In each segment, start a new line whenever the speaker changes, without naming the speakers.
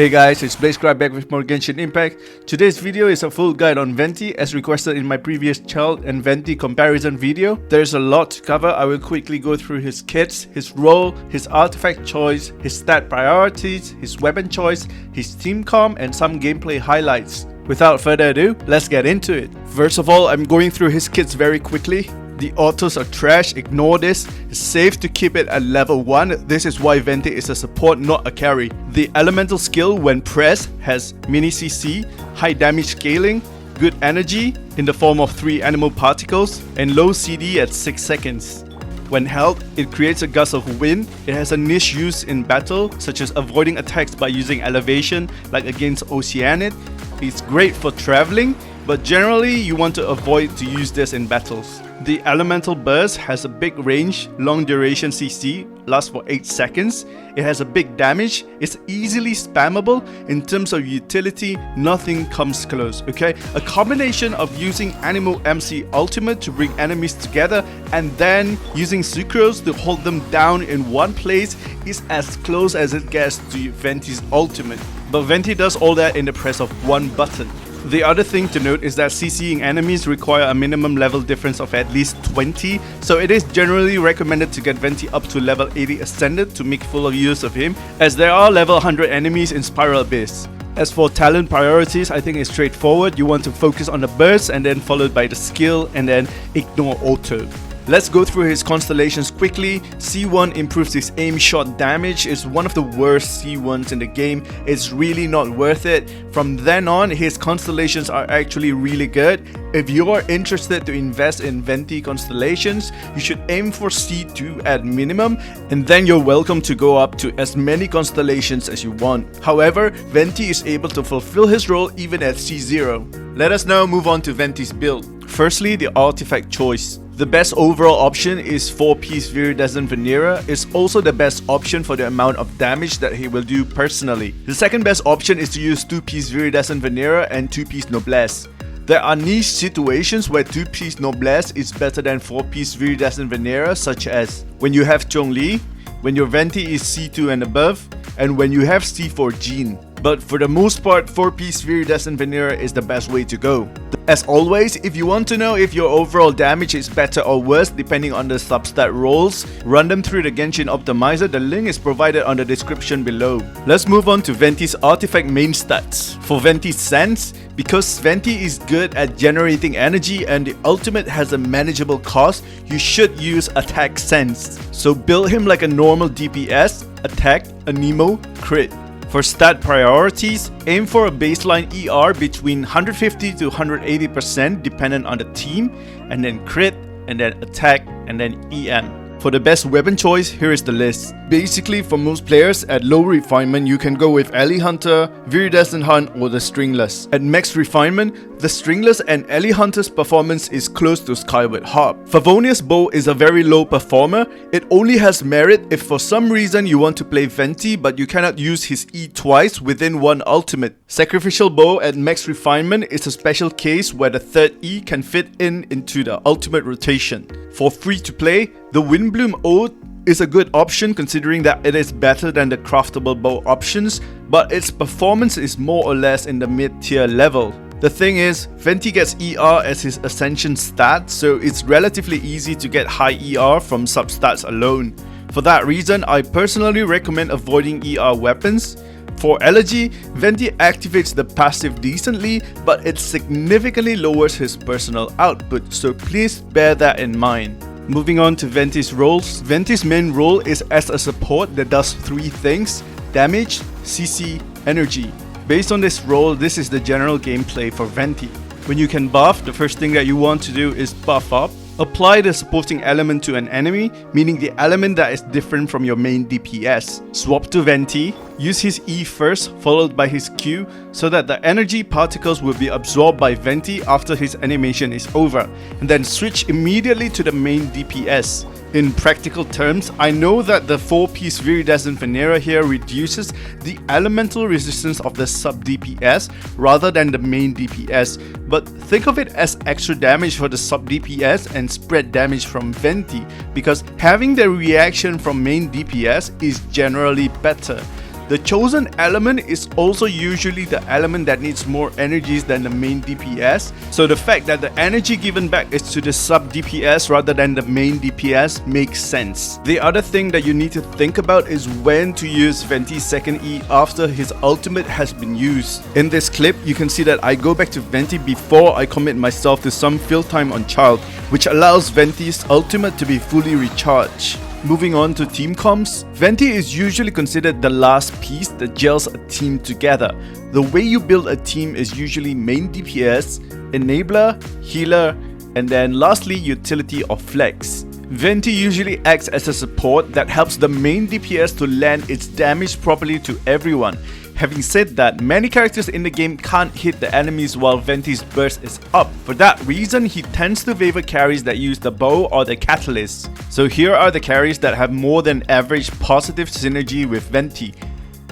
Hey guys, it's BlazeCry back with more Genshin Impact. Today's video is a full guide on Venti as requested in my previous Child and Venti comparison video. There's a lot to cover. I will quickly go through his kits, his role, his artifact choice, his stat priorities, his weapon choice, his team comp, and some gameplay highlights. Without further ado, let's get into it. First of all, I'm going through his kits very quickly. The autos are trash, ignore this. It's safe to keep it at level 1. This is why Venti is a support, not a carry. The elemental skill when pressed has mini CC, high damage scaling, good energy in the form of 3 animal particles, and low CD at 6 seconds. When held, it creates a gust of wind. It has a niche use in battle, such as avoiding attacks by using elevation, like against Oceanid. It's great for traveling, but generally you want to avoid to use this in battles. The elemental burst has a big range, long duration CC, lasts for 8 seconds. It has a big damage, it's easily spammable. In terms of utility, nothing comes close, okay? A combination of using Animal MC Ultimate to bring enemies together and then using Sucrose to hold them down in one place is as close as it gets to Venti's Ultimate. But Venti does all that in the press of one button. The other thing to note is that CCing enemies require a minimum level difference of at least 20, so it is generally recommended to get Venti up to level 80 Ascended to make full use of him, as there are level 100 enemies in Spiral Abyss. As for talent priorities, I think it's straightforward. You want to focus on the burst and then followed by the skill and then ignore auto. Let's go through his constellations quickly. C1 improves his aim shot damage. It's one of the worst C1s in the game. It's really not worth it. From then on, his constellations are actually really good. If you're interested to invest in Venti constellations, you should aim for C2 at minimum, and then you're welcome to go up to as many constellations as you want. However, Venti is able to fulfill his role even at C0. Let us now move on to Venti's build. Firstly, the artifact choice. The best overall option is 4-piece Viridescent Venera. It's also the best option for the amount of damage that he will do personally. The second best option is to use 2-piece Viridescent Venera and 2-piece Noblesse. There are niche situations where 2-piece Noblesse is better than 4-piece Viridescent Venera, such as when you have Zhongli, when your Venti is C2 and above, and when you have C4 Jean. But for the most part, 4-piece Viridescent Venera is the best way to go. As always, if you want to know if your overall damage is better or worse depending on the substat rolls, run them through the Genshin optimizer. The link is provided on the description below. Let's move on to Venti's artifact main stats. For Venti's Sense, because Venti is good at generating energy and the ultimate has a manageable cost, you should use attack sense. So build him like a normal DPS, attack, anemo, crit. For stat priorities, aim for a baseline ER between 150 to 180% dependent on the team, and then crit, and then attack, and then EM. For the best weapon choice, here is the list. Basically, for most players, at low refinement, you can go with Alley Hunter, Viridescent Hunt, or the Stringless. At max refinement, the Stringless and Alley Hunter's performance is close to Skyward Harp. Favonius Bow is a very low performer. It only has merit if for some reason you want to play Venti but you cannot use his E twice within one ultimate. Sacrificial Bow at max refinement is a special case where the third E can fit into the ultimate rotation. For free to play, the Windbloom Ode is a good option considering that it is better than the craftable bow options, but its performance is more or less in the mid-tier level. The thing is, Venti gets ER as his Ascension stat, so it's relatively easy to get high ER from substats alone. For that reason, I personally recommend avoiding ER weapons. For Elegy, Venti activates the passive decently, but it significantly lowers his personal output, so please bear that in mind. Moving on to Venti's roles. Venti's main role is as a support that does 3 things: damage, CC, energy. Based on this role, this is the general gameplay for Venti. When you can buff, the first thing that you want to do is buff up. Apply the supporting element to an enemy, meaning the element that is different from your main DPS. Swap to Venti, use his E first, followed by his Q, so that the energy particles will be absorbed by Venti after his animation is over, and then switch immediately to the main DPS. In practical terms, I know that the 4-piece Viridescent Venera here reduces the elemental resistance of the sub DPS rather than the main DPS, but think of it as extra damage for the sub DPS and spread damage from Venti, because having the reaction from main DPS is generally better. The chosen element is also usually the element that needs more energies than the main DPS, so the fact that the energy given back is to the sub DPS rather than the main DPS makes sense. The other thing that you need to think about is when to use Venti's second E after his ultimate has been used. In this clip, you can see that I go back to Venti before I commit myself to some fill time on Child, which allows Venti's ultimate to be fully recharged. Moving on to team comps, Venti is usually considered the last piece that gels a team together. The way you build a team is usually main DPS, enabler, healer, and then lastly utility or flex. Venti usually acts as a support that helps the main DPS to land its damage properly to everyone. Having said that, many characters in the game can't hit the enemies while Venti's burst is up. For that reason, he tends to favor carries that use the bow or the catalyst. So here are the carries that have more than average positive synergy with Venti: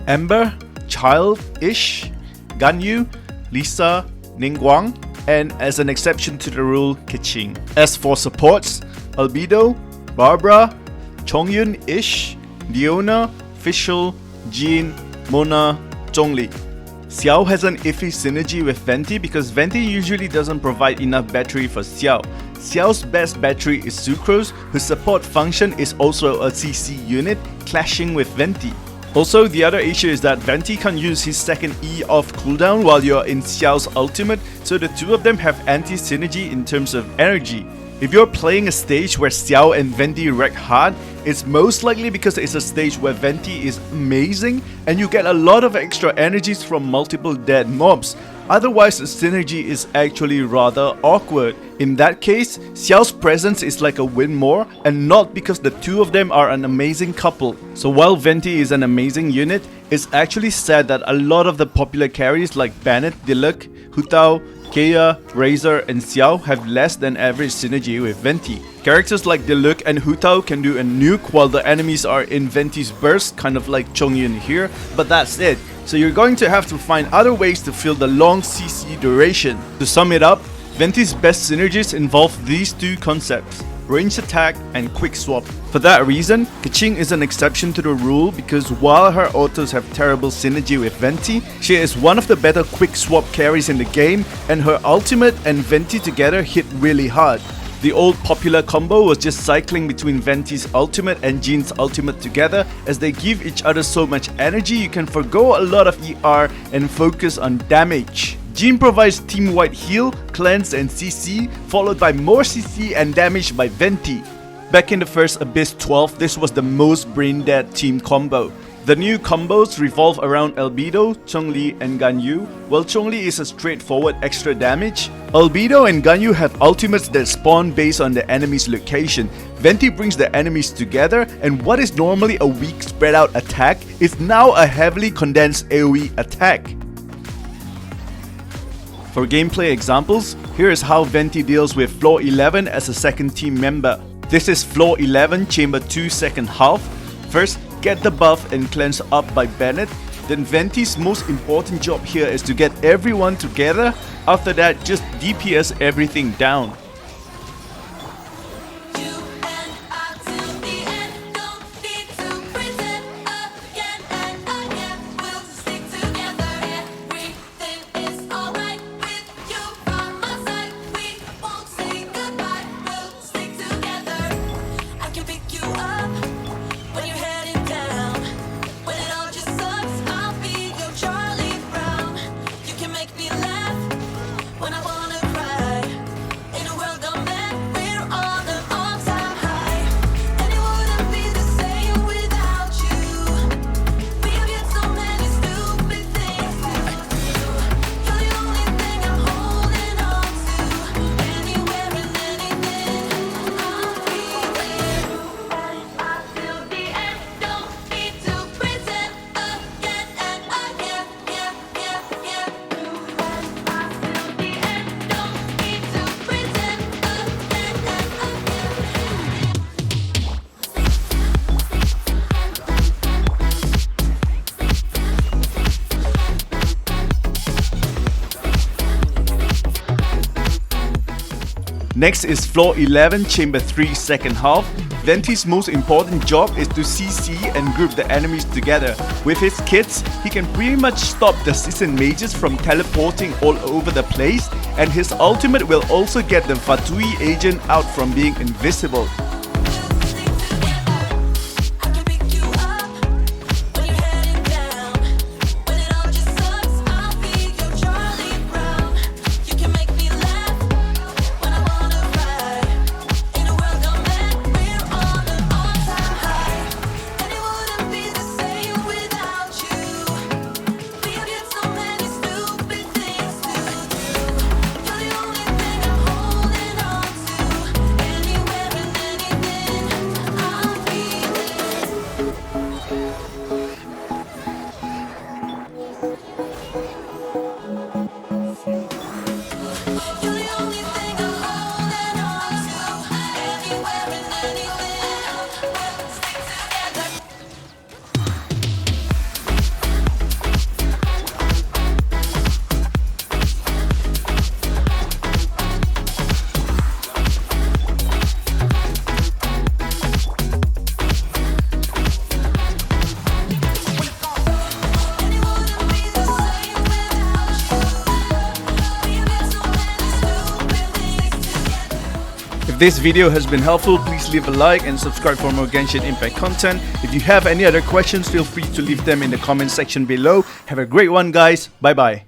Ember, Child, Ish, Ganyu, Lisa, Ningguang, and as an exception to the rule, Keqing. As for supports, Albedo, Barbara, Chongyun, Ish, Leona, Fischl, Jean, Mona, Zhongli. Xiao has an iffy synergy with Venti because Venti usually doesn't provide enough battery for Xiao. Xiao's best battery is Sucrose, whose support function is also a CC unit, clashing with Venti. Also, the other issue is that Venti can't use his second E off cooldown while you're in Xiao's ultimate, so the two of them have anti-synergy in terms of energy. If you're playing a stage where Xiao and Venti wreck hard, it's most likely because it's a stage where Venti is amazing and you get a lot of extra energies from multiple dead mobs. Otherwise, the synergy is actually rather awkward. In that case, Xiao's presence is like a win more, and not because the two of them are an amazing couple. So while Venti is an amazing unit, it's actually sad that a lot of the popular carries like Bennett, Diluc, Hu Tao, Keia, Razor, and Xiao have less than average synergy with Venti. Characters like Diluc and Hu Tao can do a nuke while the enemies are in Venti's burst, kind of like Chongyun here, but that's it. So you're going to have to find other ways to fill the long CC duration. To sum it up, Venti's best synergies involve these two concepts: range attack and quick swap. For that reason, Keqing is an exception to the rule because while her autos have terrible synergy with Venti, she is one of the better quick swap carries in the game, and her ultimate and Venti together hit really hard. The old popular combo was just cycling between Venti's ultimate and Jean's ultimate together, as they give each other so much energy you can forgo a lot of ER and focus on damage. Jean provides team-wide heal, cleanse and CC, followed by more CC and damage by Venti. Back in the first Abyss 12, this was the most brain-dead team combo. The new combos revolve around Albedo, Chongli and Ganyu. While Chongli is a straightforward extra damage, Albedo and Ganyu have ultimates that spawn based on the enemy's location. Venti brings the enemies together, and what is normally a weak spread out attack is now a heavily condensed AoE attack. For gameplay examples, here is how Venti deals with Floor 11 as a second team member. This is Floor 11 Chamber 2 second half. First, get the buff and cleanse up by Bennett. Then Venti's most important job here is to get everyone together. After that, just DPS everything down.
When I wanna cry in a world
Next is floor 11, chamber 3, second half. Venti's most important job is to CC and group the enemies together. With his kits, he can pretty much stop the seasoned mages from teleporting all over the place, and his ultimate will also get the Fatui agent out from being invisible. If this video has been helpful, please leave a like and subscribe for more Genshin Impact content. If you have any other questions, feel free to leave them in the comment section below. Have a great one, guys. Bye bye.